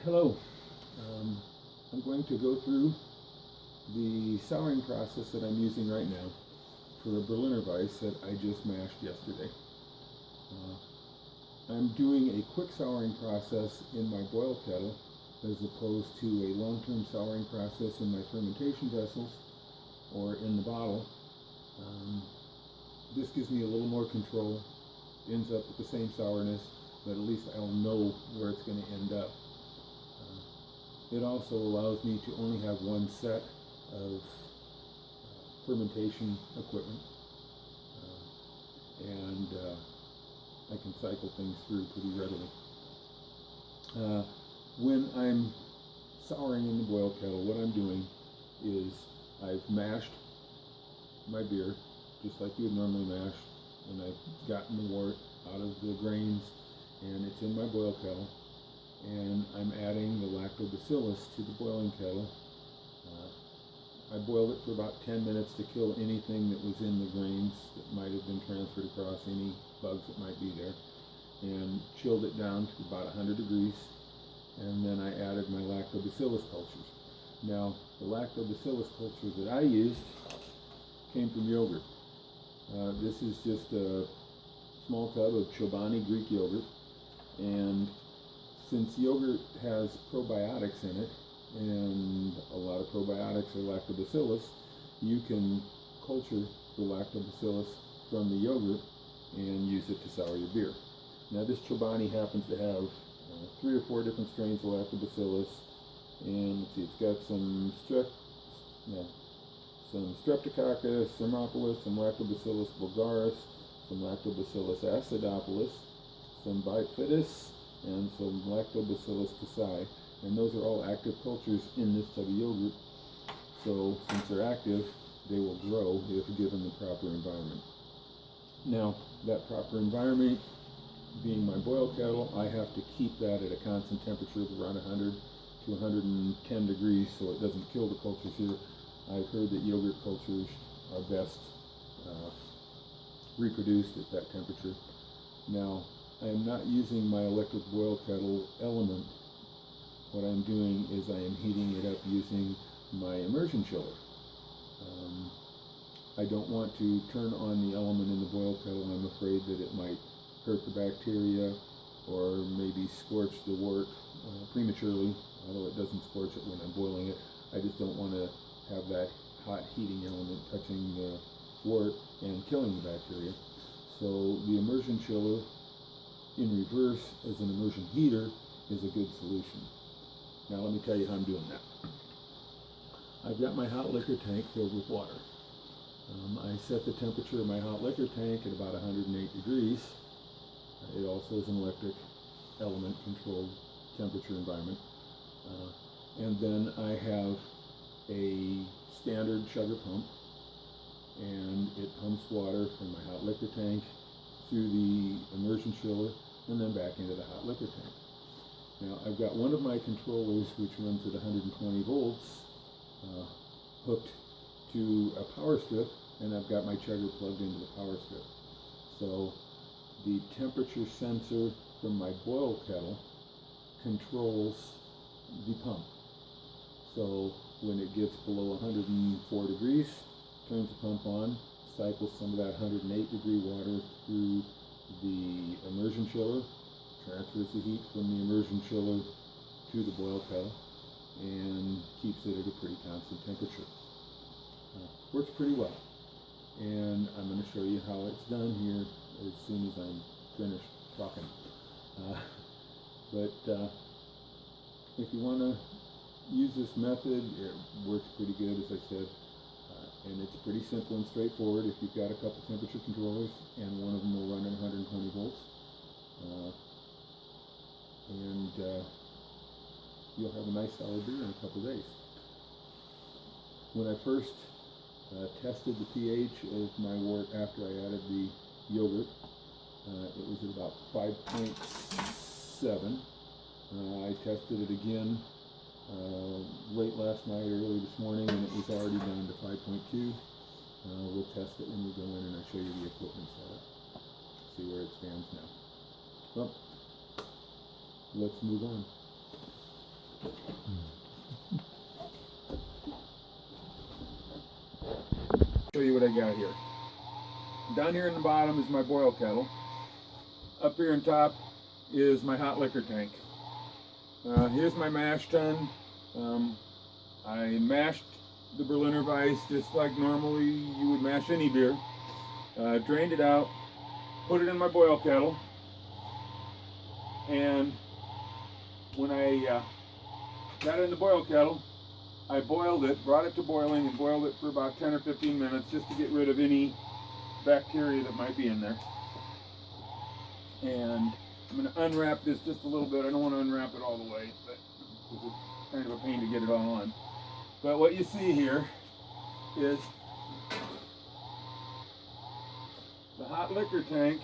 Hello. I'm going to go through the souring process that I'm using right now for a BerlinerWeiss that I just mashed yesterday. I'm doing a quick souring process in my boil kettle as opposed to a long-term souring process in my fermentation vessels or in the bottle. This gives me a little more control, ends up with the same sourness, but at least I'll know where it's going to end up. It also allows me to only have one set of fermentation equipment, and I can cycle things through pretty readily. When I'm souring in the boil kettle, what I'm doing is I've mashed my beer just like you would normally mash, and I've gotten the wort out of the grains, and it's in my boil kettle. And I'm adding the lactobacillus to the boiling kettle. I boiled it for about 10 minutes to kill anything that was in the grains that might have been transferred across, any bugs that might be there, and chilled it down to about 100 degrees. And then I added my lactobacillus cultures. Now, the lactobacillus cultures that I used came from yogurt. This is just a small tub of Chobani Greek yogurt, and since yogurt has probiotics in it, and a lot of probiotics are lactobacillus, you can culture the lactobacillus from the yogurt and use it to sour your beer. Now this Chobani happens to have 3 or 4 different strains of lactobacillus, and let's see, it's got some Streptococcus thermophilus, some Lactobacillus bulgaris, some Lactobacillus acidophilus, some Bifidus, and some Lactobacillus casei, and those are all active cultures in this tub of yogurt. So since they're active, they will grow if given the proper environment. Now, that proper environment being my boil kettle, I have to keep that at a constant temperature of around 100 to 110 degrees so it doesn't kill the cultures here. I've heard that yogurt cultures are best reproduced at that temperature. Now, I am not using my electric boil kettle element. What I'm doing is I am heating it up using my immersion chiller. I don't want to turn on the element in the boil kettle. I'm afraid that it might hurt the bacteria or maybe scorch the wort prematurely, although it doesn't scorch it when I'm boiling it. I just don't want to have that hot heating element touching the wort and killing the bacteria. So the immersion chiller in reverse as an immersion heater is a good solution. Now let me tell you how I'm doing that. I've got my hot liquor tank filled with water. I set the temperature of my hot liquor tank at about 108 degrees. It also is an electric element controlled temperature environment. And then I have a standard chugger pump, and it pumps water from my hot liquor tank through the immersion chiller and then back into the hot liquor tank. Now I've got one of my controllers which runs at 120 volts hooked to a power strip, and I've got my chugger plugged into the power strip. So the temperature sensor from my boil kettle controls the pump. So when it gets below 104 degrees, turns the pump on, cycles some of that 108 degree water through the immersion chiller, transfers the heat from the immersion chiller to the boil kettle, and keeps it at a pretty constant temperature. Works pretty well, and I'm going to show you how it's done here as soon as I'm finished talking. But if you want to use this method, it works pretty good, as I said, and it's pretty simple and straightforward. If you've got a couple temperature controllers, and one of them will run at 120 volts, and you'll have a nice sour beer in a couple days. When I first tested the pH of my wort after I added the yogurt, it was at about 5.7. I tested it again late last night, early this morning, and it was already down to 5.2. We'll test it when we go in and I'll show you the equipment setup. See where it stands now. Well, let's move on. show you what I got here. Down here in the bottom is my boil kettle. Up here on top is my hot liquor tank. Here's my mash tun. I mashed the BerlinerWeiss just like normally you would mash any beer. Drained it out, put it in my boil kettle, and when I got it in the boil kettle, I boiled it, brought it to boiling, and boiled it for about 10 or 15 minutes just to get rid of any bacteria that might be in there. And I'm going to unwrap this just a little bit. I don't want to unwrap it all the way, but it's kind of a pain to get it all on. But what you see here is the hot liquor tank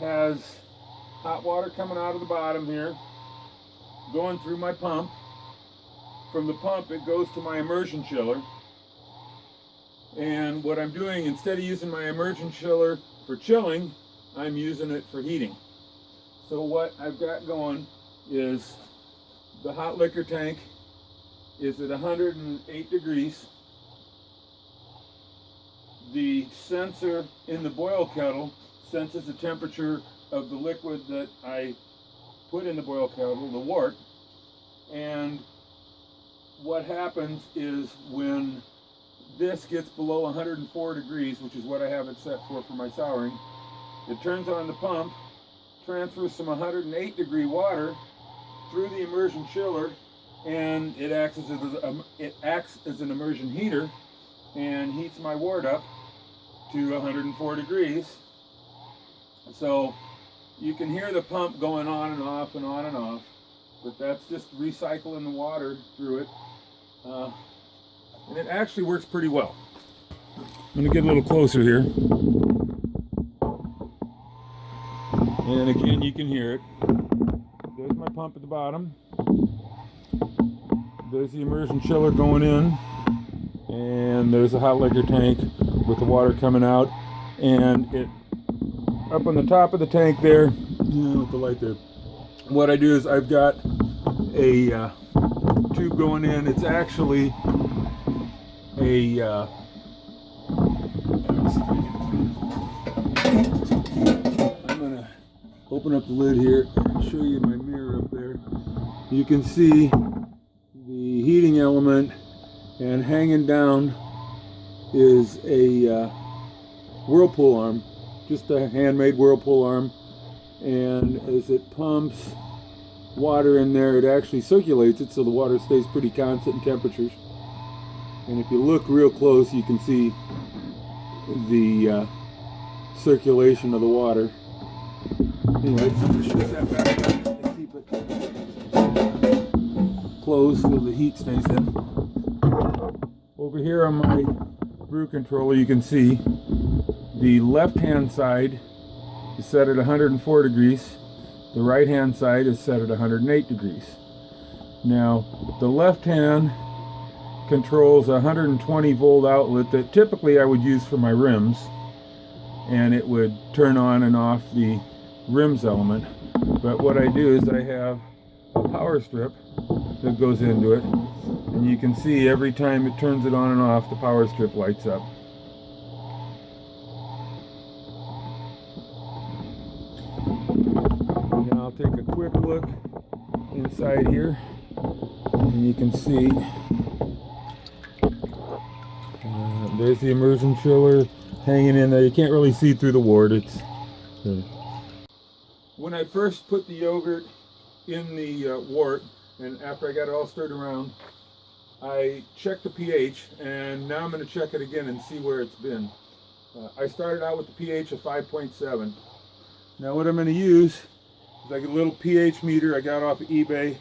has hot water coming out of the bottom here, going through my pump. From the pump, it goes to my immersion chiller. And what I'm doing, instead of using my immersion chiller for chilling, I'm using it for heating. So what I've got going is the hot liquor tank is at 108 degrees. The sensor in the boil kettle senses the temperature of the liquid that I put in the boil kettle, the wort. And what happens is when this gets below 104 degrees, which is what I have it set for my souring, it turns on the pump, transfers some 108 degree water through the immersion chiller, and it acts as an immersion heater and heats my wort up to 104 degrees. So you can hear the pump going on and off and on and off, but that's just recycling the water through it. And it actually works pretty well. I'm going to get a little closer here. And again, you can hear it. There's my pump at the bottom. There's the immersion chiller going in. And there's the hot liquor tank with the water coming out. And it up on the top of the tank there, with the light there, what I do is I've got a tube going in. It's actually a I'm gonna open up the lid here and show you my mirror up there. You can see the heating element, and hanging down is a whirlpool arm, just a handmade whirlpool arm, and as it pumps water in there, it actually circulates it so the water stays pretty constant in temperatures. And if you look real close, you can see the circulation of the water. Anyway, I'm going to shut that back up and keep it closed so the heat stays in. Over here on my brew controller, you can see the left-hand side is set at 104 degrees. The right-hand side is set at 108 degrees. Now, the left hand controls a 120 volt outlet that typically I would use for my rims, and it would turn on and off the rims element. But what I do is I have a power strip that goes into it, and you can see every time it turns it on and off, the power strip lights up. Now I'll take a quick look inside here, and you can see there's the immersion chiller hanging in there. You can't really see through the wort. When I first put the yogurt in the wort, and after I got it all stirred around, I checked the pH, and now I'm going to check it again and see where it's been. I started out with the pH of 5.7. Now what I'm going to use is like a little pH meter I got off of eBay.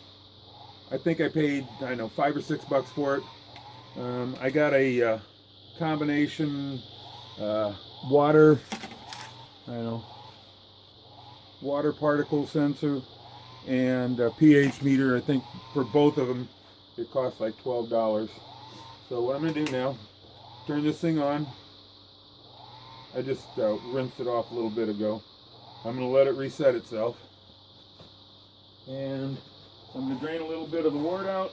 I think I paid, I don't know, $5 or $6 for it. I got a combination water particle sensor and a pH meter. I think for both of them it costs like $12. So what I'm going to do now, turn this thing on. I just rinsed it off a little bit ago. I'm going to let it reset itself, and I'm going to drain a little bit of the wort out.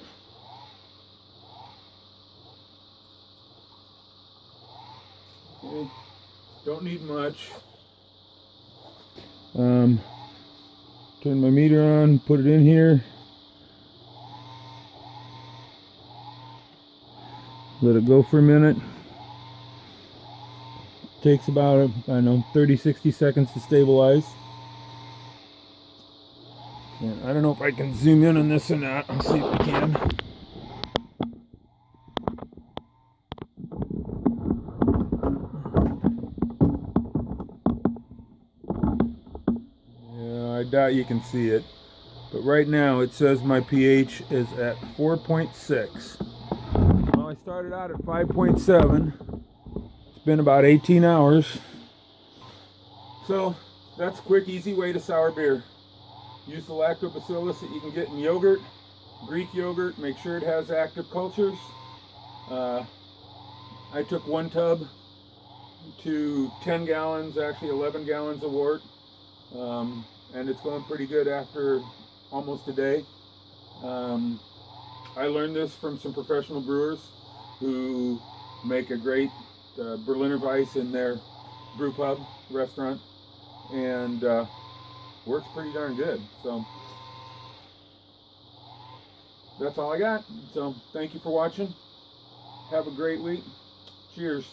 Okay. Don't need much. Turn my meter on, put it in here. Let it go for a minute. Takes about, I don't know, 30-60 seconds to stabilize. And I don't know if I can zoom in on this or not. I'll see if I can. Yeah, I doubt you can see it. But right now it says my pH is at 4.6. Well, I started out at 5.7. It's been about 18 hours. So that's a quick, easy way to sour beer. Use the lactobacillus that you can get in yogurt, Greek yogurt. Make sure it has active cultures. I took 1 tub to 10 gallons, actually 11 gallons of wort. And it's going pretty good after almost a day. I learned this from some professional brewers who make a great BerlinerWeiss in their brew pub restaurant, and works pretty darn good. So that's all I got. So thank you for watching. Have a great week. Cheers.